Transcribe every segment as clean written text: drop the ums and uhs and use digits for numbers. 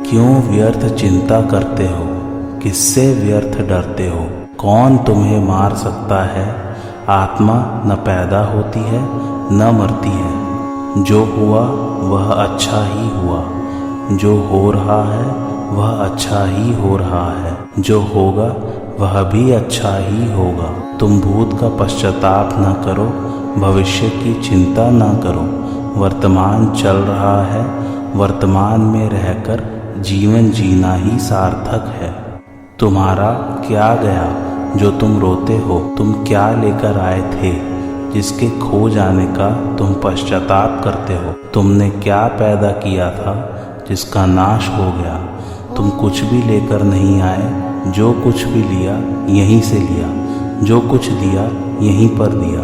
क्यों व्यर्थ चिंता करते हो, किससे व्यर्थ डरते हो। कौन तुम्हें मार सकता है। आत्मा न पैदा होती है न मरती है। जो हुआ वह अच्छा ही हुआ, जो हो रहा है वह अच्छा ही हो रहा है, जो होगा वह भी अच्छा ही होगा। तुम भूत का पश्चाताप न करो, भविष्य की चिंता न करो। वर्तमान चल रहा है, वर्तमान में रहकर जीवन जीना ही सार्थक है। तुम्हारा क्या गया जो तुम रोते हो। तुम क्या लेकर आए थे जिसके खो जाने का तुम पश्चाताप करते हो। तुमने क्या पैदा किया था जिसका नाश हो गया। तुम कुछ भी लेकर नहीं आए, जो कुछ भी लिया यहीं से लिया, जो कुछ दिया यहीं पर दिया।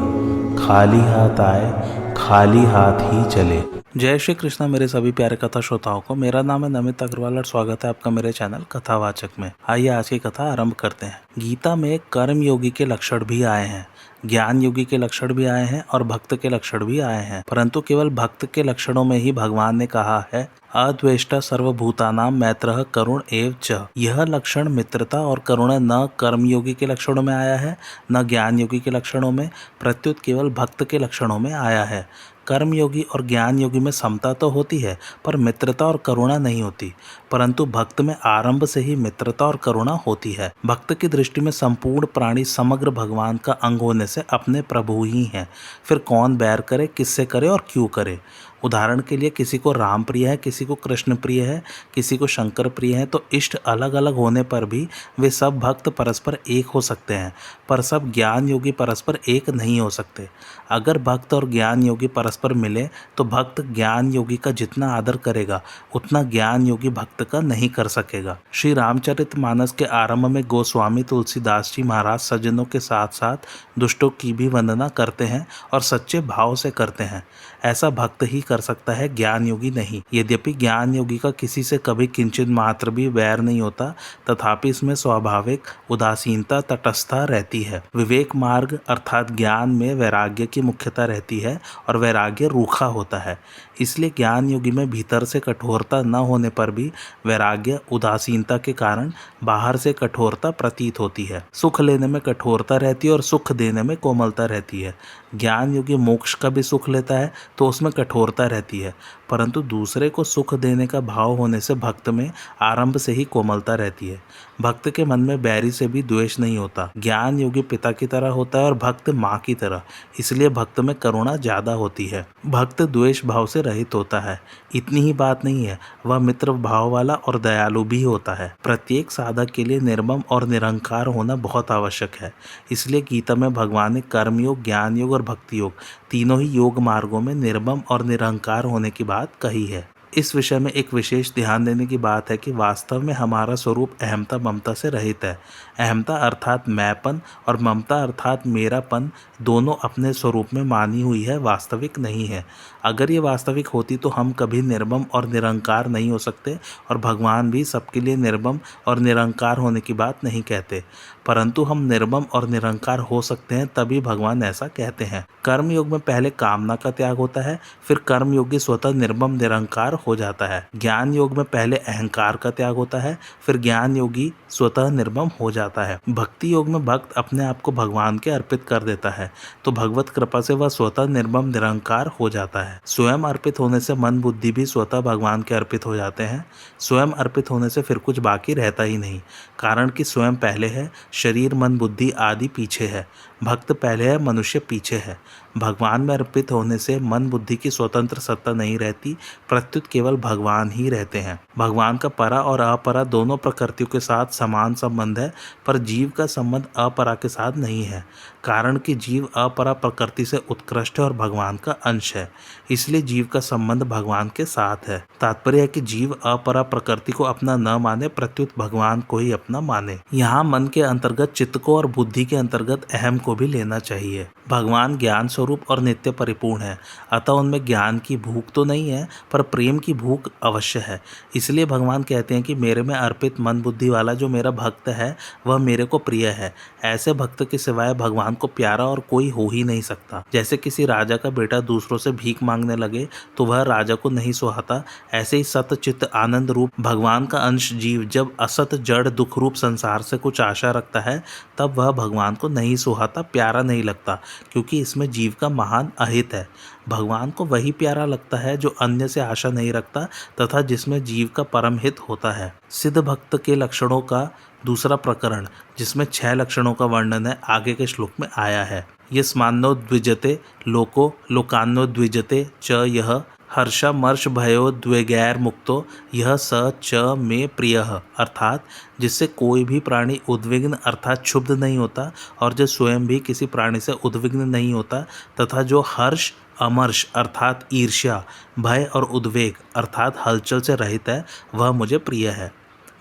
खाली हाथ आए, खाली हाथ ही चले। जय श्री कृष्णा मेरे सभी प्यारे कथा श्रोताओं को। मेरा नाम है नमित अग्रवाल और स्वागत है आपका मेरे चैनल कथावाचक में। आइए आज की कथा आरंभ करते हैं। गीता में कर्म योगी के लक्षण भी आए हैं, ज्ञान योगी के लक्षण भी आए हैं और भक्त के लक्षण भी आए हैं, परंतु केवल भक्त के लक्षणों में ही भगवान ने कहा है अद्वेष्टा सर्वभूतानां मैत्रः करुण एव च। यह लक्षण मित्रता और करुणा न कर्मयोगी के लक्षणों में आया है न ज्ञान योगी के लक्षणों में, प्रत्युत केवल भक्त के लक्षणों में आया है। कर्मयोगी और ज्ञान योगी में समता तो होती है पर मित्रता और करुणा नहीं होती, परंतु भक्त में आरंभ से ही मित्रता और करुणा होती है। भक्त की दृष्टि में संपूर्ण प्राणी समग्र भगवान का अंग होने से अपने प्रभु ही हैं। फिर कौन बैर करे, किससे करे और क्यों करे। उदाहरण के लिए किसी को राम प्रिय है, किसी को कृष्ण प्रिय है, किसी को शंकर प्रिय है, तो इष्ट अलग अलग होने पर भी वे सब भक्त परस्पर एक हो सकते हैं, पर सब ज्ञान योगी परस्पर एक नहीं हो सकते। अगर भक्त और ज्ञान योगी परस्पर मिले तो भक्त ज्ञान योगी का जितना आदर करेगा उतना ज्ञान योगी भक्त का नहीं कर सकेगा। श्री रामचरितमानस के आरंभ में गोस्वामी तुलसीदास जी महाराज सज्जनों के साथ साथ दुष्टों की भी वंदना करते हैं और सच्चे भाव से करते हैं। ऐसा भक्त ही कर सकता है, ज्ञान योगी नहीं। यद्यपि ज्ञान योगी का किसी से कभी किंचित मात्र भी वैर नहीं होता, तथापि इसमें स्वाभाविक उदासीनता तटस्थता रहती है। विवेक मार्ग अर्थात ज्ञान में वैराग्य की मुख्यता रहती है और वैराग्य रूखा होता है। इसलिए ज्ञान योगी में भीतर से कठोरता न होने पर भी वैराग्य उदासीनता के कारण बाहर से कठोरता प्रतीत होती है। सुख लेने में कठोरता रहती है और सुख देने में कोमलता रहती है। ज्ञान योगी मोक्ष का भी सुख लेता है तो उसमें कठोरता रहती है, परंतु दूसरे को सुख देने का भाव होने से भक्त में आरंभ से ही कोमलता रहती है। भक्त के मन में बैरी से भी द्वेष नहीं होता। ज्ञान योगी पिता की तरह होता है और भक्त माँ की तरह, इसलिए भक्त में करुणा ज्यादा होती है। भक्त द्वेष भाव से रहित होता है। इतनी ही बात नहीं है, वह मित्र भाव वाला और दयालु भी होता है। प्रत्येक साधक के लिए निर्मम और निरंकार होना बहुत आवश्यक है। इसलिए गीता में भगवान ने कर्मयोग, ज्ञान योग और भक्ति योग तीनों ही योग मार्गों में निर्मम और निरंकार होने की बात कही है। इस विषय में एक विशेष ध्यान देने की बात है कि वास्तव में हमारा स्वरूप अहमता ममता से रहित है। अहमता अर्थात मैंपन और ममता अर्थात मेरापन दोनों अपने स्वरूप में मानी हुई है, वास्तविक नहीं है। अगर ये वास्तविक होती तो हम कभी निर्मम और निरंकार नहीं हो सकते और भगवान भी सबके लिए निर्मम और निरंकार होने की बात नहीं कहते, परंतु हम निर्मम और निरंकार हो सकते हैं तभी भगवान ऐसा कहते हैं। कर्म योग में पहले कामना का त्याग होता है, फिर कर्म योगी स्वतः निर्मम निरंकार हो जाता है। ज्ञान योग में पहले अहंकार का त्याग होता है, फिर ज्ञान योगी स्वतः निर्मम हो जाता है। भक्ति योग में भक्त अपने आप को भगवान के अर्पित कर देता है तो भगवत कृपा से वह स्वतः निर्मम निरंकार हो जाता है। स्वयं अर्पित होने से मन बुद्धि भी स्वतः भगवान के अर्पित हो जाते हैं। स्वयं अर्पित होने से फिर कुछ बाकी रहता ही नहीं, कारण कि स्वयं पहले है, शरीर मन बुद्धि आदि पीछे है। भक्त पहले है, मनुष्य पीछे है। भगवान में अर्पित होने से मन बुद्धि की स्वतंत्र सत्ता नहीं रहती, प्रत्युत केवल भगवान ही रहते हैं। भगवान का परा और अपरा दोनों प्रकृतियों के साथ समान संबंध है, पर जीव का संबंध अपरा के साथ नहीं है, कारण कि जीव अपरा प्रकृति से उत्कृष्ट है और भगवान का अंश है, इसलिए जीव का संबंध भगवान के साथ है। तात्पर्य है कि जीव अपरा प्रकृति को अपना न माने, प्रत्युत भगवान को ही अपना माने। यहाँ मन के अंतर्गत चित्त को और बुद्धि के अंतर्गत अहम को भी लेना चाहिए। भगवान ज्ञान स्वरूप और नित्य परिपूर्ण है, अतः उनमें ज्ञान की भूख तो नहीं है पर प्रेम की भूख अवश्य है। इसलिए भगवान कहते हैं कि मेरे में अर्पित मन बुद्धि वाला जो मेरा भक्त है वह मेरे को प्रिय है। ऐसे भक्त के सिवाय भगवान को प्यारा और कोई हो ही नहीं सकता। जैसे किसी राजा का बेटा दूसरों से भीख मांगने लगे तो वह राजा को नहीं सुहाता, ऐसे ही सत चित्त आनंद रूप भगवान का अंश जीव जब असत जड़ दुख रूप संसार से कुछ आशा रखता है तब वह भगवान को नहीं सुहाता, प्यारा नहीं लगता, क्योंकि इसमें जीव का महान अहित है। भगवान को वही प्यारा लगता है जो अन्य से आशा नहीं रखता तथा जिसमें जीव का परम हित होता है। सिद्ध भक्त के लक्षणों का दूसरा प्रकरण, जिसमें 6 लक्षणों का वर्णन है, आगे के श्लोक में आया है। यस्मान्नो द्विजते लोको लोकान्नो द्विजते च यह हर्षमर्ष भयो द्वेगैर मुक्तो यह स च में प्रियः, अर्थात जिससे कोई भी प्राणी उद्विग्न अर्थात क्षुब्ध नहीं होता और जो स्वयं भी किसी प्राणी से उद्विग्न नहीं होता तथा जो हर्ष अमर्ष अर्थात ईर्ष्या, भय और उद्वेग अर्थात हलचल से रहित है, वह मुझे प्रिय है।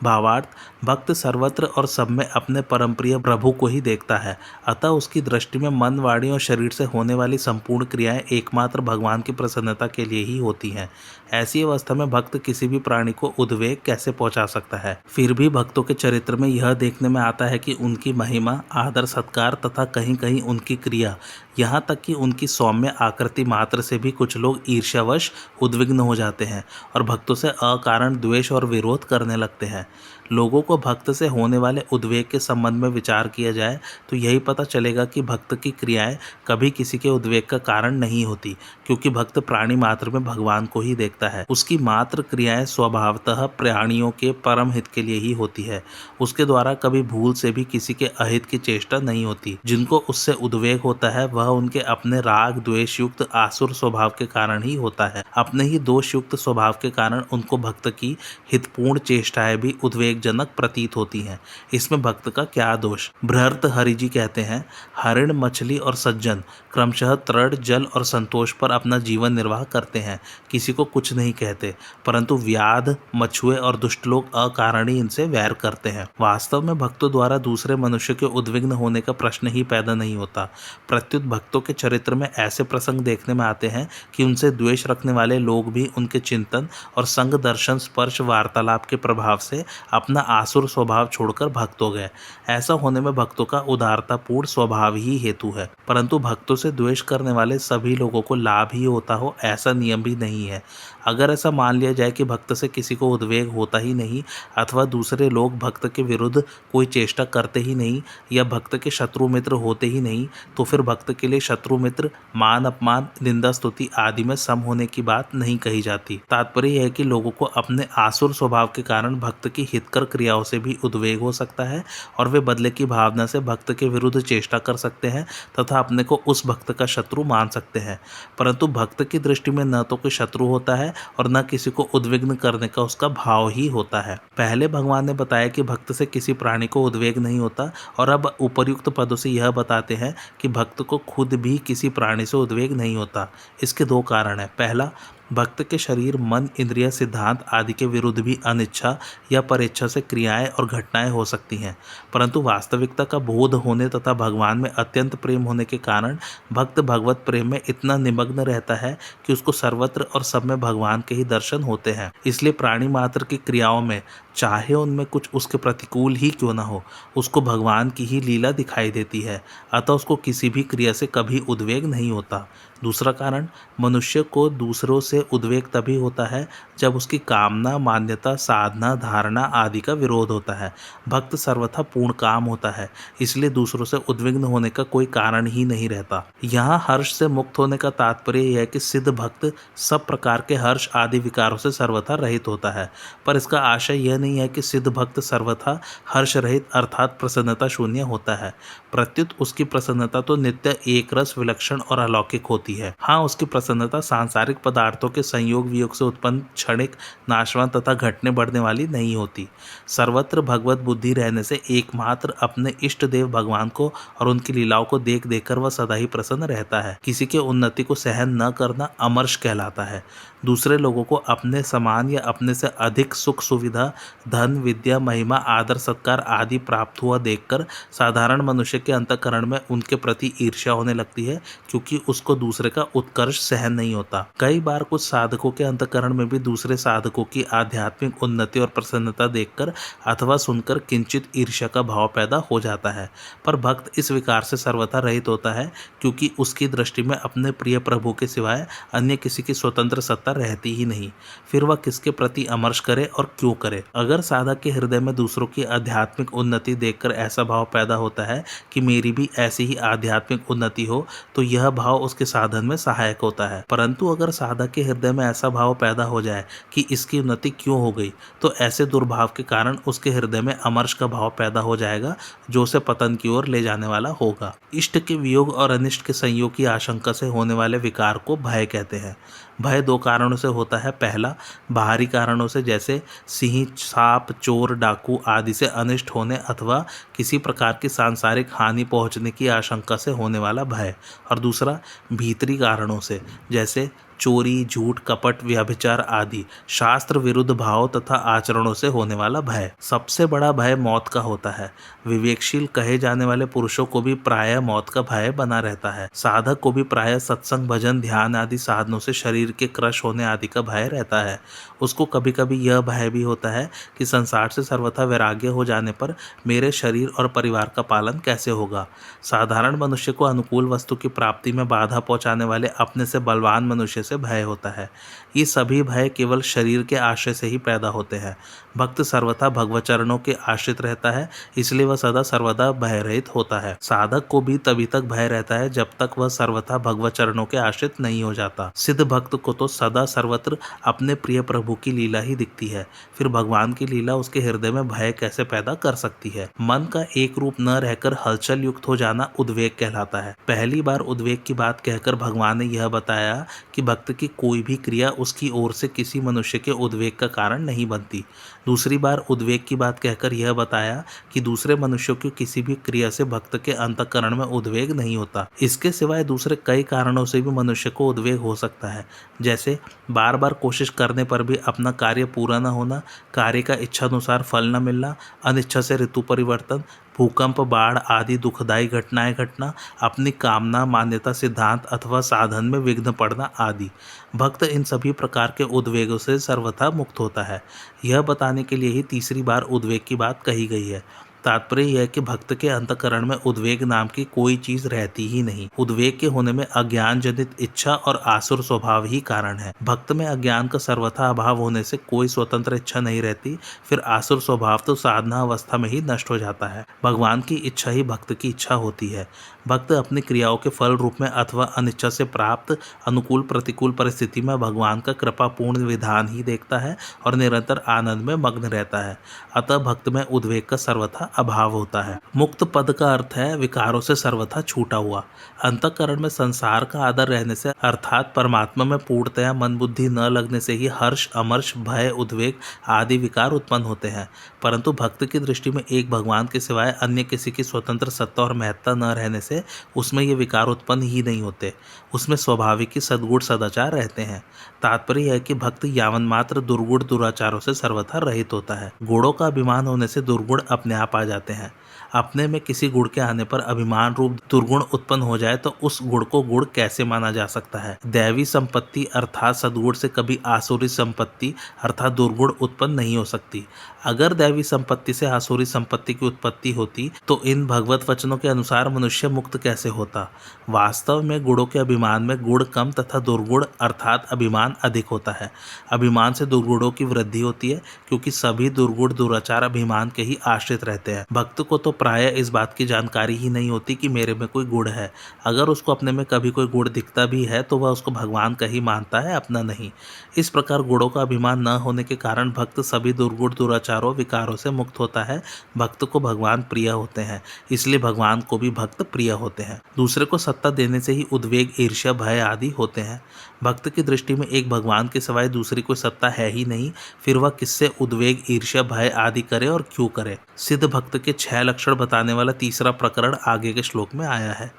भावार्थ, भक्त सर्वत्र और सब में अपने परमप्रिय प्रभु को ही देखता है, अतः उसकी दृष्टि में मन, वाणी और शरीर से होने वाली संपूर्ण क्रियाएं एकमात्र भगवान की प्रसन्नता के लिए ही होती हैं। ऐसी अवस्था में भक्त किसी भी प्राणी को उद्वेग कैसे पहुंचा सकता है। फिर भी भक्तों के चरित्र में यह देखने में आता है कि उनकी महिमा, आदर सत्कार तथा कहीं कहीं उनकी क्रिया, यहाँ तक कि उनकी सौम्य आकृति मात्र से भी कुछ लोग ईर्ष्यावश उद्विग्न हो जाते हैं और भक्तों से अकारण द्वेष और विरोध करने लगते हैं। लोगों को भक्त से होने वाले उद्वेग के संबंध में विचार किया जाए तो यही पता चलेगा कि भक्त की क्रियाएं कभी किसी के उद्वेग का कारण नहीं होती, क्योंकि भक्त प्राणी मात्र में भगवान को ही देखता है। उसकी मात्र क्रियाएं स्वभावतः प्राणियों के परम हित के लिए ही होती है। उसके द्वारा कभी भूल से भी किसी के अहित की चेष्टा नहीं होती। जिनको उससे उद्वेग होता है वह उनके अपने राग द्वेष युक्त आसुर स्वभाव के कारण ही होता है। अपने ही दोष युक्त स्वभाव के कारण उनको भक्त की हितपूर्ण चेष्टाएं भी उद्वेगजनक प्रतीत होती हैं। इसमें भक्त का क्या दोष? बृहर्त हरि जी कहते हैं, हरिण, मछली और सज्जन क्रमशः तृण, जल और संतोष पर अपना जीवन निर्वाह करते हैं, किसी को कुछ नहीं कहते, परंतु व्याध, मछुए और दुष्ट लोग अकारण ही इनसे वैर करते हैं। वास्तव में भक्तों द्वारा दूसरे मनुष्य के उद्विग्न होने का प्रश्न ही पैदा नहीं होता। प्रत्युत भक्तों के चरित्र में ऐसे प्रसंग देखने में आते हैं कि उनसे द्वेष रखने वाले लोग भी उनके चिंतन और संग दर्शन स्पर्श वार्तालाप के प्रभाव से अपना आसुर स्वभाव छोड़कर भक्त हो गए। ऐसा होने में भक्तों का उदारतापूर्ण स्वभाव ही हेतु है, परंतु भक्तों से द्वेष करने वाले सभी लोगों को लाभ ही होता हो ऐसा नियम भी नहीं है। अगर ऐसा मान लिया जाए कि भक्त से किसी को उद्वेग होता ही नहीं अथवा दूसरे लोग भक्त के विरुद्ध कोई चेष्टा करते ही नहीं या भक्त के शत्रु मित्र होते ही नहीं, तो फिर भक्त के लिए शत्रु मित्र, मान अपमान, निंदा स्तुति आदि में सम होने की बात नहीं कही जाती। तात्पर्य यह है कि लोगों को अपने आसुर स्वभाव के कारण भक्त की हितकर क्रियाओं से भी उद्वेग हो सकता है और वे बदले की भावना से भक्त के विरुद्ध चेष्टा कर सकते हैं तथा अपने को उस भक्त का शत्रु मान सकते हैं, परंतु भक्त की दृष्टि में न तो कोई शत्रु होता है और न किसी को उद्विग्न करने का उसका भाव ही होता है। पहले भगवान ने बताया कि भक्त से किसी प्राणी को उद्वेग नहीं होता और अब उपर्युक्त पदों से यह बताते हैं कि भक्त को खुद भी किसी प्राणी से उद्वेग नहीं होता। इसके 2 कारण हैं। पहला, भक्त के शरीर, मन, इंद्रिय, सिद्धांत आदि के विरुद्ध भी अनिच्छा या परेच्छा से क्रियाएं और घटनाएं हो सकती हैं, परंतु वास्तविकता का बोध होने तथा भगवान में अत्यंत प्रेम होने के कारण भक्त भगवत प्रेम में इतना निमग्न रहता है कि उसको सर्वत्र और सब में भगवान के ही दर्शन होते हैं। इसलिए प्राणी मात्र की क्रियाओं में, चाहे उनमें कुछ उसके प्रतिकूल ही क्यों न हो, उसको भगवान की ही लीला दिखाई देती है, अतः उसको किसी भी क्रिया से कभी उद्वेग नहीं होता। दूसरा कारण, मनुष्य को दूसरों से उद्वेग तभी होता है जब उसकी कामना, मान्यता, साधना, धारणा आदि का विरोध होता है। भक्त सर्वथा पूर्ण काम होता है, इसलिए दूसरों से उद्विग्न होने का कोई कारण ही नहीं रहता। यहाँ हर्ष से मुक्त होने का तात्पर्य यह है कि सिद्ध भक्त सब प्रकार के हर्ष आदि विकारों से सर्वथा रहित होता है, पर इसका आशय यह नहीं है कि सिद्ध भक्त सर्वथा हर्ष रहित अर्थात प्रसन्नता शून्य होता है। प्रत्युत उसकी प्रसन्नता तो नित्य एक रस, विलक्षण और अलौकिक होती होती है। हाँ, उसकी प्रसन्नता सांसारिक पदार्थों के संयोग वियोग से उत्पन्न क्षणिक, नाशवान तथा घटने बढ़ने वाली नहीं होती। सर्वत्र भगवत बुद्धि रहने से एकमात्र अपने इष्ट देव भगवान को और उनकी लीलाओं को देख देखकर वह सदा ही प्रसन्न रहता है। किसी के उन्नति को सहन न करना अमर्ष कहलाता है। दूसरे लोगों को अपने समान या अपने से अधिक सुख सुविधा, धन, विद्या, महिमा, आदर सत्कार आदि प्राप्त हुआ देखकर साधारण मनुष्य के अंतःकरण में उनके प्रति ईर्ष्या होने लगती है, क्योंकि उसको दूसरे का उत्कर्ष सहन नहीं होता। कई बार कुछ साधकों के अंतःकरण में भी दूसरे साधकों की आध्यात्मिक उन्नति और प्रसन्नता देखकर अथवा सुनकर किंचित ईर्ष्या का भाव पैदा हो जाता है, पर भक्त इस विकार से सर्वथा रहित होता है, क्योंकि उसकी दृष्टि में अपने प्रिय प्रभु के सिवाय अन्य किसी की स्वतंत्र सत्ता रहती ही नहीं। फिर वह किसके प्रति अमर्ष करे और क्यों करे? अगर साधक के हृदय में दूसरों की आध्यात्मिक उन्नति देखकर ऐसा भाव पैदा होता है कि मेरी भी ऐसी ही आध्यात्मिक उन्नति हो, तो यह भाव उसके साधन में सहायक होता है। परंतु अगर साधक के हृदय में ऐसा भाव पैदा हो जाए कि इसकी उन्नति क्यों हो गई, तो ऐसे दुर्भाव के कारण उसके हृदय में अमर्ष का भाव पैदा हो जाएगा, जो उसे पतन की ओर ले जाने वाला होगा। इष्ट के वियोग और अनिष्ट के संयोग की आशंका से होने वाले विकार को भय कहते हैं। भय दो कारणों से होता है। पहला, बाहरी कारणों से, जैसे सिंह, सांप, चोर, डाकू आदि से अनिष्ट होने अथवा किसी प्रकार की सांसारिक हानि पहुंचने की आशंका से होने वाला भय। और दूसरा, भीतरी कारणों से, जैसे चोरी, झूठ, कपट, व्यभिचार आदि शास्त्र विरुद्ध भाव तथा आचरणों से होने वाला भय। सबसे बड़ा भय मौत का होता है। विवेकशील कहे जाने वाले पुरुषों को भी प्रायः मौत का भय बना रहता है। साधक को भी प्रायः सत्संग, भजन, ध्यान आदि साधनों से शरीर के क्रश होने आदि का भय रहता है। उसको कभी कभी यह भय भी होता है कि संसार से सर्वथा वैराग्य हो जाने पर मेरे शरीर और परिवार का पालन कैसे होगा। साधारण मनुष्य को अनुकूल वस्तु की प्राप्ति में बाधा पहुंचाने वाले अपने से बलवान मनुष्य से भय होता है। ये सभी भय केवल शरीर के आश्रय से ही पैदा होते हैं। भक्त सर्वथा भगवत चरणों के आश्रित रहता है, इसलिए वह सदा सर्वदा भय रहित होता है। साधक को भी तभी तक भय रहता है जब तक वह सर्वथा भगवत चरणों के आश्रित नहीं हो जाता। सिद्ध भक्त को तो सदा सर्वत्र अपने प्रिय प्रभु की लीला ही दिखती है, फिर भगवान की लीला उसके हृदय में भय कैसे पैदा कर सकती है। मन का एक रूप न रहकर हलचल युक्त हो जाना उद्वेग कहलाता है। पहली बार उद्वेग की बात कहकर भगवान ने यह बताया कि भक्त की कोई भी क्रिया उसकी ओर से किसी मनुष्य के उद्वेग का कारण नहीं बनती। दूसरी बार उद्वेग की बात कहकर यह बताया कि दूसरे मनुष्यों की किसी भी क्रिया से भक्त के अंतःकरण में उद्वेग नहीं होता। इसके सिवाय दूसरे कई कारणों से भी मनुष्य को उद्वेग हो सकता है, जैसे बार बार कोशिश करने पर भी अपना कार्य पूरा न होना, कार्य का इच्छानुसार फल न मिलना, अनिच्छा से ऋतु परिवर्तन, भूकंप, बाढ़ आदि दुखदायी घटनाएं घटना, अपनी कामना, मान्यता, सिद्धांत अथवा साधन में विघ्न पड़ना आदि। भक्त इन सभी प्रकार के उद्वेगों से सर्वथा मुक्त होता है। यह बताने के लिए ही तीसरी बार उद्वेग की बात कही गई है। तात्पर्य यह है कि भक्त के अंतःकरण में उद्वेग नाम की कोई चीज रहती ही नहीं। उद्वेग के होने में अज्ञान जनित इच्छा और आसुर स्वभाव ही कारण है। भक्त में अज्ञान का सर्वथा अभाव होने से कोई स्वतंत्र इच्छा नहीं रहती, फिर आसुर स्वभाव तो साधना अवस्था में ही नष्ट हो जाता है। भगवान की इच्छा ही भक्त की इच्छा होती है। भक्त अपनी क्रियाओं के फल रूप में अथवा अनिच्छा से प्राप्त अनुकूल प्रतिकूल परिस्थिति में भगवान का कृपापूर्ण विधान ही देखता है और निरंतर आनंद में मग्न रहता है। अतः भक्त में उद्वेग का सर्वथा अभाव होता है। मुक्त पद का अर्थ है विकारों से सर्वथा छूटा हुआ। अंतःकरण में संसार का आदर रहने से अर्थात परमात्मा में पूर्णतया मन बुद्धि न लगने से ही हर्ष, अमर्ष, भय, उद्वेग आदि विकार उत्पन्न होते हैं। परंतु भक्त की दृष्टि में एक भगवान के सिवाय अन्य किसी की स्वतंत्र सत्ता और महत्ता न रहने से उसमें ये विकार उत्पन्न ही नहीं होते। उसमें स्वाभाविक ही सद्गुण सदाचार रहते हैं। तात्पर्य यह है कि भक्त यावन मात्र दुर्गुण दुराचारों से सर्वथा रहित होता है। गुणों का अभिमान होने से दुर्गुण अपने आप आ जाते हैं। अपने में किसी गुण के आने पर अभिमान रूप दुर्गुण उत्पन्न हो जाए तो उस गुण को गुण कैसे माना जा सकता है। दैवी संपत्ति अर्थात सद्गुण से कभी आसुरी संपत्ति अर्थात दुर्गुण उत्पन्न नहीं हो सकती। अगर दैवी संपत्ति से आसुरी संपत्ति की उत्पत्ति होती तो इन भगवत वचनों के अनुसार मनुष्य मुक्त कैसे होता। वास्तव में गुणों के अभिमान में गुण कम तथा दुर्गुण अर्थात अभिमान अधिक होता है। अभिमान से दुर्गुणों की वृद्धि होती है, क्योंकि सभी दुर्गुण दुराचार अभिमान के ही आश्रित रहते होते हैं। भक्त को तो प्राय इस बात की जानकारी ही नहीं होती कि मेरे में कोई गुण है। अगर उसको अपने में कभी कोई गुण दिखता भी है तो वह उसको भगवान का ही मानता है, अपना नहीं। इस प्रकार गुणों का अभिमान न होने के कारण भक्त सभी दुर्गुण दुराचारों विकारों से मुक्त होता है। भक्त को भगवान प्रिय होते हैं, इसलिए भगवान को भी भक्त प्रिय होते हैं। दूसरे को सत्ता देने से ही उद्वेग, ईर्ष्या, भय आदि होते हैं। भक्त की दृष्टि में एक भगवान के सिवाय दूसरी कोई सत्ता है ही नहीं, फिर वह किससे उद्वेग, ईर्ष्या, भय आदि करे और क्यों करे। सिद्ध भक्त के 6 लक्षण बताने वाला तीसरा प्रकरण आगे के श्लोक में आया है।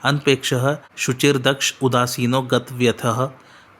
अनपेक्षः शुचिर्दक्ष उदासीनो गतव्यथः